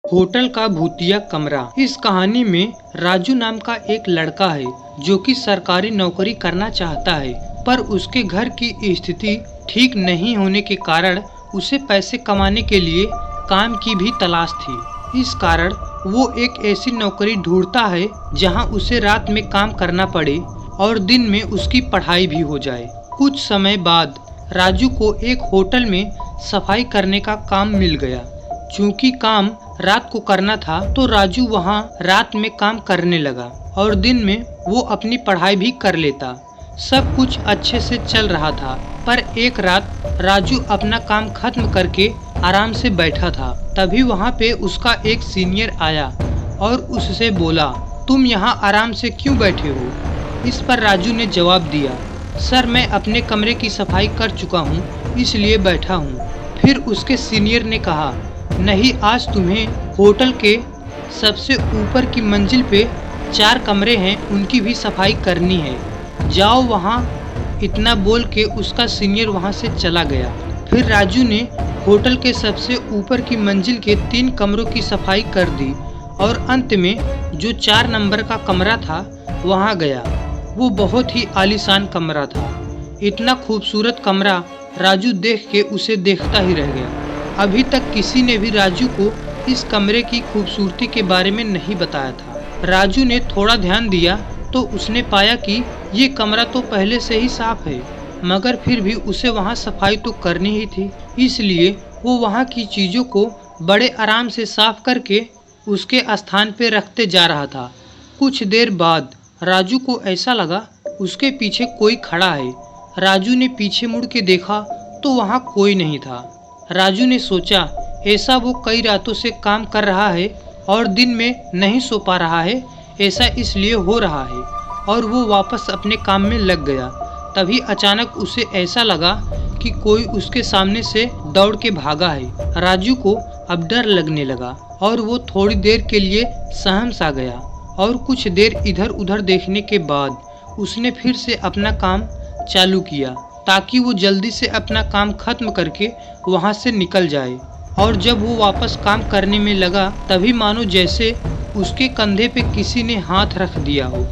Hotel का भूतिया कमरा। इस कहानी में राजू नाम का एक लड़का है जो कि सरकारी नौकरी करना चाहता है, पर उसके घर की स्थिति ठीक नहीं होने के कारण उसे पैसे कमाने के लिए काम की भी तलाश थी। इस कारण वो एक ऐसी नौकरी ढूंढता है जहां उसे रात में काम करना पड़े और दिन में उसकी पढ़ाई भी हो जाए। कुछ समय बाद राजू को एक होटल में सफाई करने का काम मिल गया। चूंकि काम रात को करना था तो राजू वहां रात में काम करने लगा और दिन में वो अपनी पढ़ाई भी कर लेता। सब कुछ अच्छे से चल रहा था, पर एक रात राजू अपना काम खत्म करके आराम से बैठा था। तभी वहां पे उसका एक सीनियर आया और उससे बोला, तुम यहाँ आराम से क्यों बैठे हो? इस पर राजू ने जवाब दिया, सर मैं अपने कमरे की सफाई कर चुका हूँ इसलिए बैठा हूँ। फिर उसके सीनियर ने कहा, नहीं, आज तुम्हें होटल के सबसे ऊपर की मंजिल पे 4 कमरे हैं, उनकी भी सफाई करनी है, जाओ वहाँ। इतना बोल के उसका सीनियर वहाँ से चला गया। फिर राजू ने होटल के सबसे ऊपर की मंजिल के 3 कमरों की सफाई कर दी और अंत में जो 4 नंबर का कमरा था वहाँ गया। वो बहुत ही आलीशान कमरा था। इतना खूबसूरत कमरा राजू देख के उसे देखता ही रह गया। अभी तक किसी ने भी राजू को इस कमरे की खूबसूरती के बारे में नहीं बताया था। राजू ने थोड़ा ध्यान दिया तो उसने पाया कि ये कमरा तो पहले से ही साफ है, मगर फिर भी उसे वहाँ सफाई तो करनी ही थी। इसलिए वो वहाँ की चीज़ों को बड़े आराम से साफ करके उसके स्थान पे रखते जा रहा था। कुछ देर बाद राजू को ऐसा लगा उसके पीछे कोई खड़ा है। राजू ने पीछे मुड़ के देखा तो वहाँ कोई नहीं था। राजू ने सोचा, ऐसा वो कई रातों से काम कर रहा है और दिन में नहीं सो पा रहा है, ऐसा इसलिए हो रहा है, और वो वापस अपने काम में लग गया। तभी अचानक उसे ऐसा लगा कि कोई उसके सामने से दौड़ के भागा है। राजू को अब डर लगने लगा और वो थोड़ी देर के लिए सहम सा गया और कुछ देर इधर उधर देखने के बाद उसने फिर से अपना काम चालू किया ताकि वो जल्दी से अपना काम खत्म करके वहाँ से निकल जाए। और जब वो वापस काम करने में लगा तभी मानो जैसे उसके कंधे पे किसी ने हाथ रख दिया हो।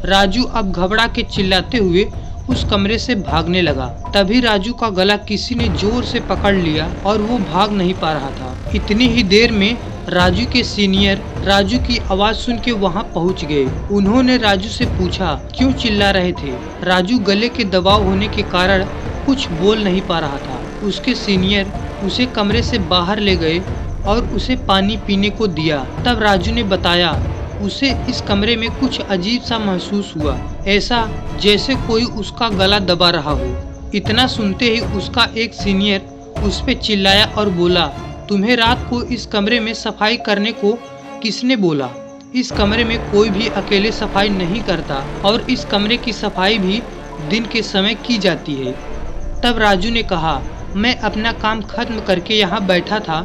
राजू अब घबरा के चिल्लाते हुए उस कमरे से भागने लगा। तभी राजू का गला किसी ने जोर से पकड़ लिया और वो भाग नहीं पा रहा था। इतनी ही देर में राजू के सीनियर राजू की आवाज सुन के वहाँ पहुँच गए। उन्होंने राजू से पूछा, क्यों चिल्ला रहे थे? राजू गले के दबाव होने के कारण कुछ बोल नहीं पा रहा था। उसके सीनियर उसे कमरे से बाहर ले गए और उसे पानी पीने को दिया। तब राजू ने बताया उसे इस कमरे में कुछ अजीब सा महसूस हुआ, ऐसा जैसे कोई उसका गला दबा रहा हो। इतना सुनते ही उसका एक सीनियर उस पे चिल्लाया और बोला, तुम्हें रात को इस कमरे में सफाई करने को किसने बोला? इस कमरे में कोई भी अकेले सफाई नहीं करता और इस कमरे की सफाई भी दिन के समय की जाती है। तब राजू ने कहा, मैं अपना काम खत्म करके यहाँ बैठा था,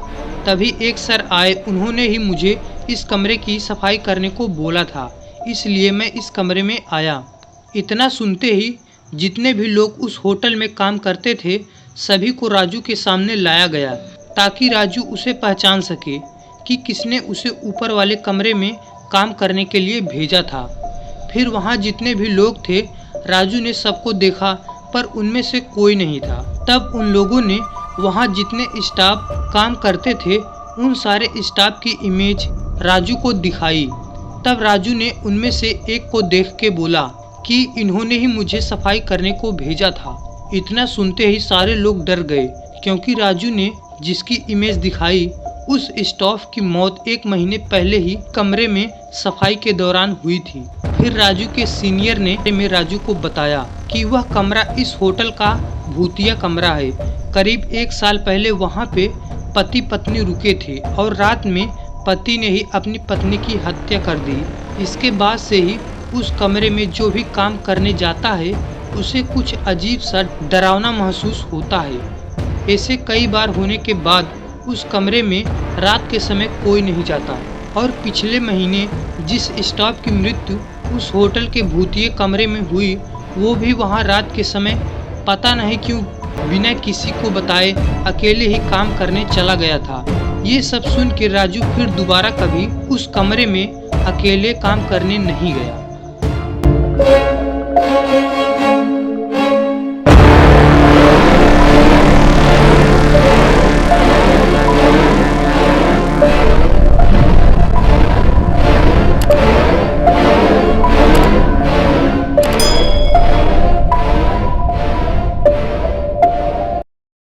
तभी एक सर आए, उन्होंने ही मुझे इस कमरे की सफाई करने को बोला था, इसलिए मैं इस कमरे में आया। इतना सुनते ही जितने भी लोग उस होटल में काम करते थे सभी को राजू के सामने लाया गया ताकि राजू उसे पहचान सके कि किसने उसे ऊपर वाले कमरे में काम करने के लिए भेजा था। फिर वहाँ जितने भी लोग थे राजू ने सबको देखा, पर उनमें से कोई नहीं था। तब उन लोगों ने वहाँ जितने स्टाफ काम करते थे उन सारे स्टाफ की इमेज राजू को दिखाई। तब राजू ने उनमें से एक को देख के बोला कि इन्होंने ही मुझे सफाई करने को भेजा था। इतना सुनते ही सारे लोग डर गए क्योंकि राजू ने जिसकी इमेज दिखाई उस स्टाफ की मौत 1 महीने पहले ही कमरे में सफाई के दौरान हुई थी। फिर राजू के सीनियर ने राजू को बताया कि वह कमरा इस होटल का भूतिया कमरा है। करीब 1 साल पहले वहाँ पे पति पत्नी रुके थे और रात में पति ने ही अपनी पत्नी की हत्या कर दी। इसके बाद से ही उस कमरे में जो भी काम करने जाता है उसे कुछ अजीब सा डरावना महसूस होता है। ऐसे कई बार होने के बाद उस कमरे में रात के समय कोई नहीं जाता। और पिछले महीने जिस स्टाफ की मृत्यु उस होटल के भूतिए कमरे में हुई वो भी वहाँ रात के समय पता नहीं क्यों बिना किसी को बताए अकेले ही काम करने चला गया था। ये सब सुन के राजू फिर दोबारा कभी उस कमरे में अकेले काम करने नहीं गया।